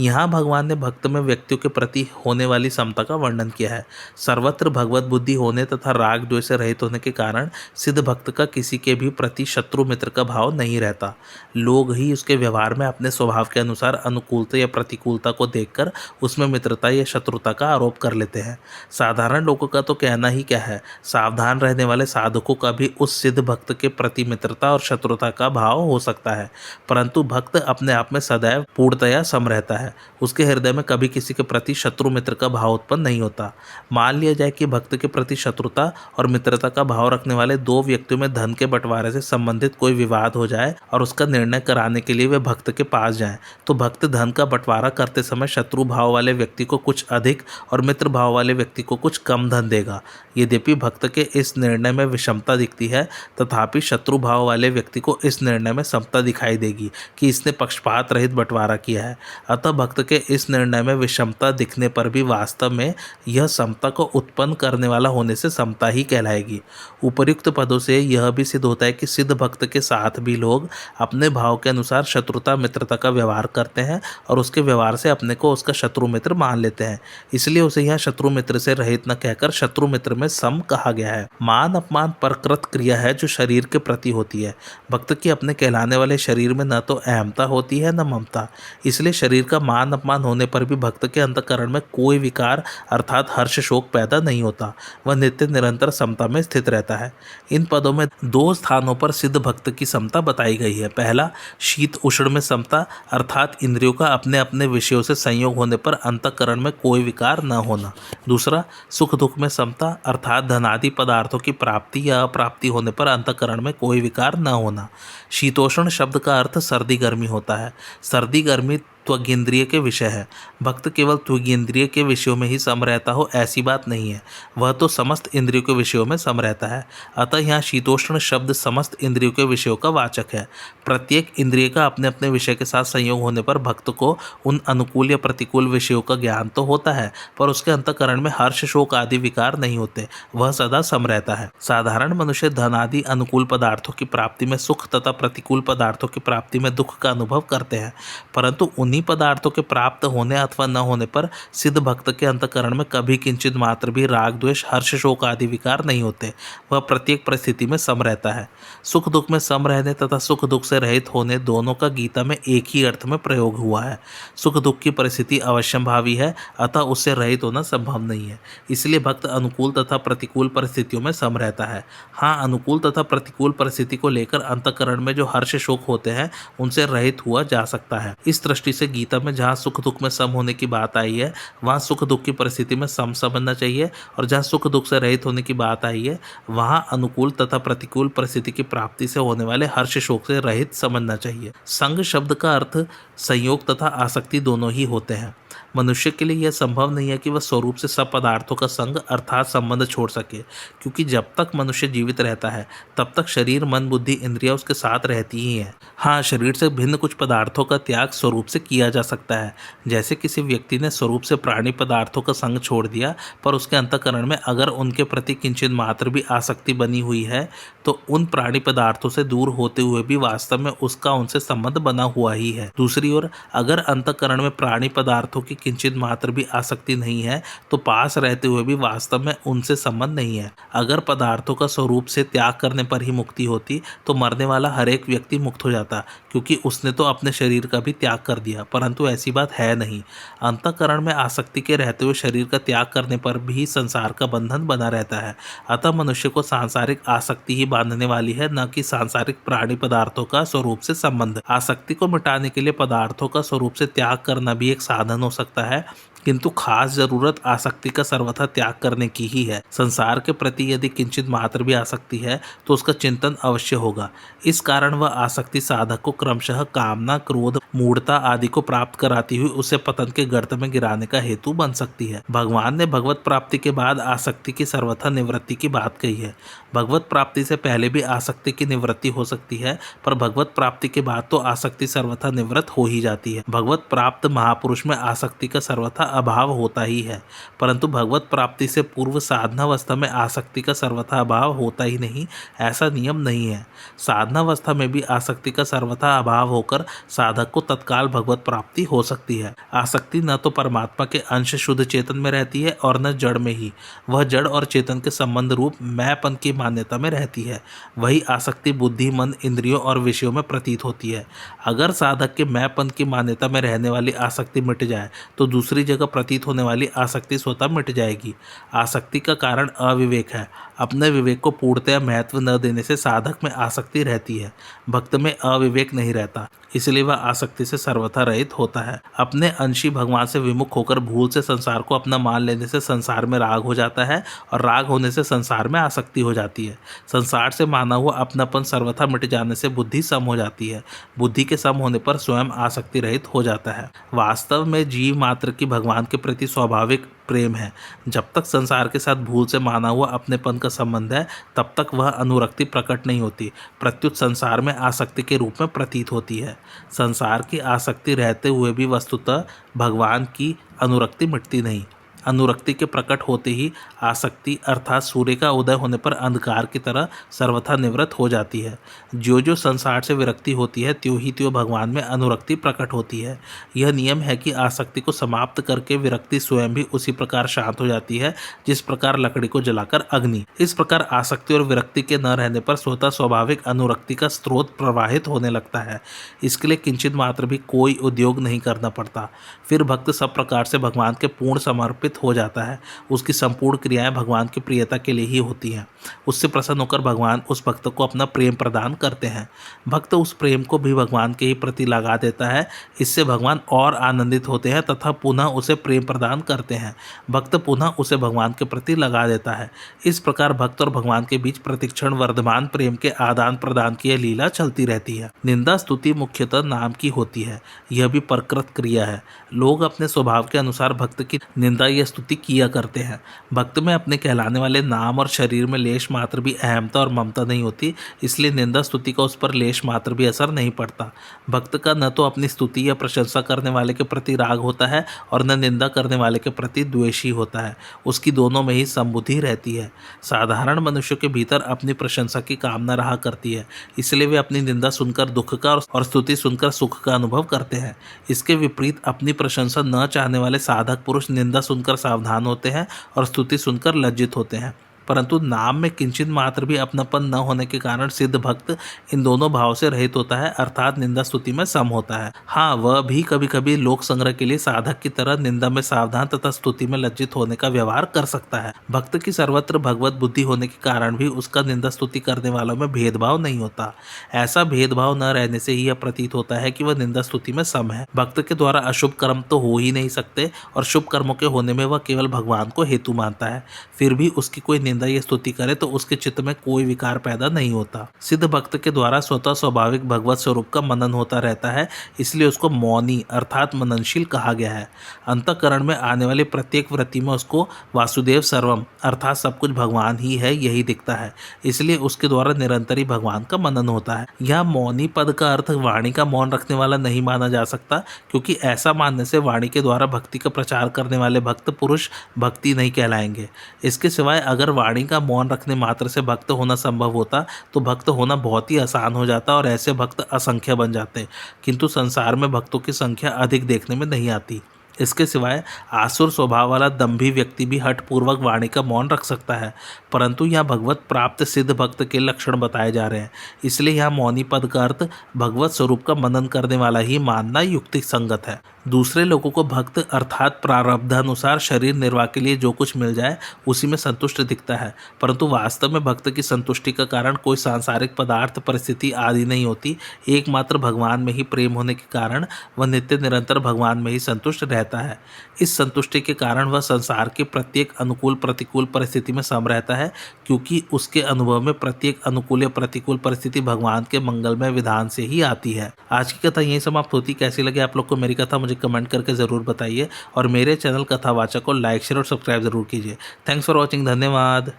यहाँ भगवान ने भक्त में व्यक्तियों के प्रति होने वाली समता का वर्णन किया है। सर्वत्र भगवत बुद्धि होने तथा राग द्वेष से रहित होने के कारण सिद्ध भक्त का किसी के भी प्रति शत्रु मित्र का भाव नहीं रहता। लोग ही उसके व्यवहार में अपने स्वभाव के अनुसार अनुकूलता या प्रतिकूलता को देखकर उसमें मित्रता या शत्रुता का आरोप कर लेते हैं। साधारण लोगों का तो कहना ही क्या है, सावधान रहने वाले साधकों का भी उस सिद्ध भक्त के प्रति मित्रता और शत्रुता का भाव हो सकता है, परंतु भक्त अपने आप में सदैव पूर्णतया सम रहता है। उसके हृदय में कभी किसी के प्रति शत्रु मित्र का भाव उत्पन्न नहीं होता। मान लिया जाए कि भक्त के प्रति शत्रुता और मित्रता का भाव रखने वाले 2 व्यक्तियों में धन के बंटवारे से संबंधित कोई विवाद हो जाए और उसका निर्णय कराने के लिए वे भक्त के पास जाएं, तो भक्त धन का बंटवारा करते समय शत्रु भाव वाले व्यक्ति को कुछ अधिक और मित्र भाव वाले व्यक्ति को कुछ कम धन देगा। यद्यपि भक्त के इस निर्णय में विषमता दिखती है, तथापि शत्रु भाव वाले व्यक्ति को इस निर्णय में समता दिखाई देगी कि इसने पक्षपात रहित बंटवारा किया है। अतः भक्त के इस निर्णय में विषमता दिखने पर भी वास्तव में यह समता को उत्पन्न करने वाला होने से समता ही कहलाएगी। उपर्युक्त पदों से यह भी सिद्ध होता है कि सिद्ध भक्त के साथ भी लोग अपने भाव के अनुसार शत्रुता मित्रता का व्यवहार करते हैं और उसके व्यवहार से अपने को उसका शत्रु मित्र मान लेते हैं। इसलिए उसे यहाँ शत्रु मित्र से रहित न कहकर शत्रु मित्र में सम कहा गया है। मान अपमान परकृत क्रिया है जो शरीर के प्रति होती है। भक्त की अपने कहलाने वाले शरीर में न तो अहमता होती है न ममता, इसलिए शरीर का मान अपमान होने पर भी भक्त के अंतःकरण में कोई विकार अर्थात हर्ष शोक पैदा नहीं होता। वह नित्य निरंतर समता में स्थित रहता है। इन पदों में 2 स्थानों पर सिद्ध भक्त की समता बताई गई है। पहला, शीत उष्ण में समता अर्थात इंद्रियों का अपने अपने विषयों से संयोग होने पर अंतःकरण में कोई विकार न होना। दूसरा, सुख दुख में समता अर्थात धनादि पदार्थों की प्राप्ति या अप्राप्ति होने पर अंतःकरण में कोई विकार न होना। शीतोष्ण शब्द का अर्थ सर्दी गर्मी होता है। सर्दी गर्मी त्वगिंद्रिय के विषय है। भक्त केवल त्वगिंद्रिय के विषयों में ही सम रहता हो ऐसी बात नहीं है, वह तो समस्त इंद्रियों के विषयों में सम रहता है। अतः यहाँ शीतोष्ण शब्द समस्त इंद्रियों के विषयों का वाचक है। प्रत्येक इंद्रिय का अपने अपने विषय के साथ संयोग होने पर भक्त को उन अनुकूल या प्रतिकूल विषयों का ज्ञान तो होता है, पर उसके अंतःकरण में हर्ष शोक आदि विकार नहीं होते, वह सदा सम रहता है। साधारण मनुष्य धन आदि अनुकूल पदार्थों की प्राप्ति में सुख तथा प्रतिकूल पदार्थों की प्राप्ति में दुख का अनुभव करते हैं, परंतु उन्हीं पदार्थों के प्राप्त होने अथवा न होने पर सिद्ध भक्त के अंतःकरण में कभी किंचित मात्र भी राग द्वेष हर्ष शोक आदि विकार नहीं होते। वह प्रत्येक परिस्थिति में सम रहता है। सुख दुख में सम रहने तथा सुख दुख से रहित होने दोनों का गीता में एक ही अर्थ में प्रयोग हुआ है। सुख दुख की परिस्थिति अवश्यंभावी है, अतः उससे रहित होना संभव नहीं है। इसलिए भक्त अनुकूल तथा प्रतिकूल परिस्थितियों में सम रहता है। हाँ, अनुकूल तथा प्रतिकूल परिस्थिति को लेकर अंतःकरण में जो हर्ष शोक होते हैं उनसे रहित हुआ जा सकता है। इस दृष्टि से गीता में जहाँ सुख दुख में सम होने की बात आई है वहाँ सुख दुख की परिस्थिति में सम समझना चाहिए, और जहाँ सुख दुख से रहित होने की बात आई है वहाँ अनुकूल तथा प्रतिकूल परिस्थिति की प्राप्ति से होने वाले हर्ष शोक से रहित समझना चाहिए। संग शब्द का अर्थ संयोग तथा आसक्ति दोनों ही होते हैं। मनुष्य के लिए यह संभव नहीं है कि वह स्वरूप से सब पदार्थों का संग अर्थात संबंध छोड़ सके, क्योंकि जब तक मनुष्य जीवित रहता है तब तक शरीर, मन, बुद्धि, इंद्रियां उसके साथ रहती ही हैं। हाँ, शरीर से भिन्न कुछ पदार्थों का त्याग स्वरूप से किया जा सकता है। जैसे किसी व्यक्ति ने स्वरूप से प्राणी पदार्थों का संग छोड़ दिया, पर उसके अंतःकरण में अगर उनके प्रति किंचित मात्र भी आसक्ति बनी हुई है तो उन प्राणी पदार्थों से दूर होते हुए भी वास्तव में उसका उनसे संबंध बना हुआ ही है। दूसरी ओर अगर अंतःकरण में प्राणी पदार्थों की किंचित मात्र भी आसक्ति नहीं है तो पास रहते हुए भी वास्तव में उनसे संबंध नहीं है। अगर पदार्थों का स्वरूप से त्याग करने पर ही मुक्ति होती तो मरने वाला हर एक व्यक्ति मुक्त हो जाता, क्योंकि उसने तो अपने शरीर का भी त्याग कर दिया। परंतु ऐसी बात है नहीं। अंतःकरण में आसक्ति के रहते हुए शरीर का त्याग करने पर भी संसार का बंधन बना रहता है। अतः मनुष्य को सांसारिक आसक्ति ही बांधने वाली है, न कि सांसारिक प्राणी पदार्थों का स्वरूप से संबंध। आसक्ति को मिटाने के लिए पदार्थों का स्वरूप से त्याग करना भी एक साधन हो सकता है, किंतु खास जरूरत आसक्ति का सर्वथा त्याग करने की ही है। संसार के प्रति यदि किंचित मात्र भी आसक्ति है तो उसका चिंतन अवश्य होगा। इस कारण वह आसक्ति साधक को क्रमशः कामना, क्रोध, मूढ़ता आदि को प्राप्त कराती हुई उसे पतन के गर्त में गिराने का हेतु बन सकती है। भगवान ने भगवत प्राप्ति के बाद आसक्ति की सर्वथा निवृत्ति की बात कही है। भगवत प्राप्ति से पहले भी आसक्ति की निवृत्ति हो सकती है, पर भगवत प्राप्ति के बाद तो आसक्ति सर्वथा निवृत्त हो ही जाती है। भगवत प्राप्त महापुरुष में आसक्ति का सर्वथा अभाव होता ही है, परंतु भगवत प्राप्ति से पूर्व साधनावस्था में आसक्ति का सर्वथा अभाव होता ही नहीं, ऐसा नियम नहीं है। साधनावस्था में भी आसक्ति का सर्वथा अभाव होकर साधक को तत्काल भगवत प्राप्ति हो सकती है। आसक्ति न तो परमात्मा के अंश शुद्ध चेतन में रहती है और न जड़ में ही, वह जड़ और चेतन के संबंध रूप मैंपन की मान्यता में रहती है। वही आसक्ति बुद्धि, मन, इंद्रियों और विषयों में प्रतीत होती है। अगर साधक के मैंपन की मान्यता में रहने वाली आसक्ति मिट जाए तो दूसरी जगह प्रतीत होने वाली आसक्ति स्वतः मिट जाएगी। आसक्ति का कारण अविवेक है। अपने विवेक को पूर्णतया महत्व न देने से साधक में आसक्ति रहती है, भक्त में अविवेक नहीं रहता, इसलिए वह आसक्ति से सर्वथा रहित होता है। अपने अंशी भगवान से विमुख होकर भूल से संसार को अपना मान लेने से संसार में राग हो जाता है और राग होने से संसार में आसक्ति हो जाती है। संसार से माना हुआ अपनापन सर्वथा मिट जाने से बुद्धि सम हो जाती है। बुद्धि के सम होने पर स्वयं आसक्ति रहित हो जाता है। वास्तव में जीव मात्र की भगवान के प्रति स्वाभाविक प्रेम है। जब तक संसार के साथ भूल से माना हुआ अपनेपन का संबंध है तब तक वह अनुरक्ति प्रकट नहीं होती, प्रत्युत संसार में आसक्ति के रूप में प्रतीत होती है। संसार की आसक्ति रहते हुए भी वस्तुतः भगवान की अनुरक्ति मिटती नहीं। अनुरक्ति के प्रकट होते ही आसक्ति अर्थात सूर्य का उदय होने पर अंधकार की तरह सर्वथा निवृत्त हो जाती है। जो जो संसार से विरक्ति होती है त्यों ही त्यों भगवान में अनुरक्ति प्रकट होती है। यह नियम है कि आसक्ति को समाप्त करके विरक्ति स्वयं भी उसी प्रकार शांत हो जाती है जिस प्रकार लकड़ी को जलाकर अग्नि। इस प्रकार आसक्ति और विरक्ति के न रहने पर स्वतः स्वाभाविक अनुरक्ति का स्रोत प्रवाहित होने लगता है। इसके लिए किंचित मात्र भी कोई उद्योग नहीं करना पड़ता। फिर भक्त सब प्रकार से भगवान के पूर्ण समर्पित हो जाता है। उसकी संपूर्ण क्रियाएं भगवान की प्रियता के लिए ही होती हैं। उससे प्रसन्न होकर भगवान उस भक्त को अपना प्रेम प्रदान करते हैं। भक्त उस प्रेम को भी भगवान के ही प्रति लगा देता है। इससे भगवान और आनंदित होते हैं तथा पुनः उसे प्रेम प्रदान करते हैं। भक्त पुनः उसे भगवान के प्रति लगा देता है। इस प्रकार भक्त और भगवान के बीच प्रतिक्षण वर्धमान प्रेम के आदान प्रदान की लीला चलती रहती है। निंदा स्तुति मुख्यतः नाम की होती है। यह भी प्रकृत क्रिया है। लोग अपने स्वभाव के अनुसार भक्त की निंदा या स्तुति किया करते हैं। भक्त में अपने कहलाने वाले नाम और शरीर में लेश मात्र भी अहमता और ममता नहीं होती, इसलिए निंदा स्तुति का उस पर लेश मात्र भी असर नहीं पड़ता। भक्त का न तो अपनी स्तुति या प्रशंसा करने वाले के प्रति राग होता है और न निंदा करने वाले के प्रति द्वेषी होता है। उसकी दोनों में ही समबुद्धि रहती है। साधारण मनुष्य के भीतर अपनी प्रशंसा की कामना रहा करती है, इसलिए वे अपनी निंदा सुनकर दुख का और स्तुति सुनकर सुख का अनुभव करते हैं। इसके विपरीत अपनी प्रशंसा न चाहने वाले साधक पुरुष निंदा सुनकर सावधान होते हैं और स्तुति सुनकर लज्जित होते हैं। परंतु नाम में किंचित मात्र भी अपनापन न होने के कारण सिद्ध भक्त इन दोनों भाव से रहित होता है, अर्थात निंदा स्तुति में सम होता है। हाँ, वह भी कभी कभी लोक संग्रह के लिए साधक की तरह निंदा में सावधान तथा स्तुति में लज्जित होने का व्यवहार कर सकता है। भक्त की सर्वत्र भगवत बुद्धि होने के कारण भी उसका निंदा स्तुति करने वालों में भेदभाव नहीं होता। ऐसा भेदभाव न रहने से ही यह प्रतीत होता है कि वह निंदा स्तुति में सम है। भक्त के द्वारा अशुभ कर्म तो हो ही नहीं सकते और शुभ कर्मों के होने में वह केवल भगवान को हेतु मानता है। फिर भी उसकी कोई निंदा या स्तुति करे तो उसके चित्त में कोई विकार पैदा नहीं होता। सिद्ध भक्त के द्वारा स्वतः स्वाभाविक भगवत स्वरूप का मनन होता रहता है, इसलिए उसको मौनी अर्थात मननशील कहा गया है। अंतःकरण में आने वाली प्रत्येक वृत्ति में उसको वासुदेव सर्वम अर्थात सब कुछ भगवान ही है यही दिखता है, इसलिए उसके द्वारा निरंतर ही भगवान का मनन होता है। यह मौनी पद का अर्थ वाणी का मौन रखने वाला नहीं माना जा सकता, क्योंकि ऐसा मानने से वाणी के द्वारा भक्ति का प्रचार करने वाले भक्त पुरुष भक्ति नहीं कहलाएंगे। इसके सिवाय अगर वाणी का मौन रखने मात्र से भक्त होना संभव होता तो भक्त होना बहुत ही आसान हो जाता और ऐसे भक्त असंख्य बन जाते, किंतु संसार में भक्तों की संख्या अधिक देखने में नहीं आती। इसके सिवाय आसुर स्वभाव वाला दंभी व्यक्ति भी हठपूर्वक वाणी का मौन रख सकता है, परंतु यहाँ भगवत प्राप्त सिद्ध भक्त के लक्षण बताए जा रहे हैं, इसलिए यहाँ मौनी पद का अर्थ भगवत स्वरूप का मनन करने वाला ही मानना युक्ति संगत है। दूसरे लोगों को भक्त अर्थात प्रारब्धानुसार शरीर निर्वाह के लिए जो कुछ मिल जाए उसी में संतुष्ट दिखता है, परंतु वास्तव में भक्त की संतुष्टि का कारण कोई सांसारिक पदार्थ परिस्थिति आदि नहीं होती। एकमात्र भगवान में ही प्रेम होने के कारण वह नित्य निरंतर भगवान में ही संतुष्ट रहता है। इस संतुष्टि के कारण वह संसार के प्रत्येक अनुकूल प्रतिकूल परिस्थिति में सम रहता है, क्योंकि उसके अनुभव में प्रत्येक अनुकूल या प्रतिकूल परिस्थिति भगवान के मंगलमय विधान से ही आती है। आज की कथा यहीं समाप्त होती। कैसी लगी आप लोग को मेरी कथा मुझे कमेंट करके ज़रूर बताइए और मेरे चैनल कथावाचक को लाइक शेयर और सब्सक्राइब जरूर कीजिए। Thanks for watching. धन्यवाद।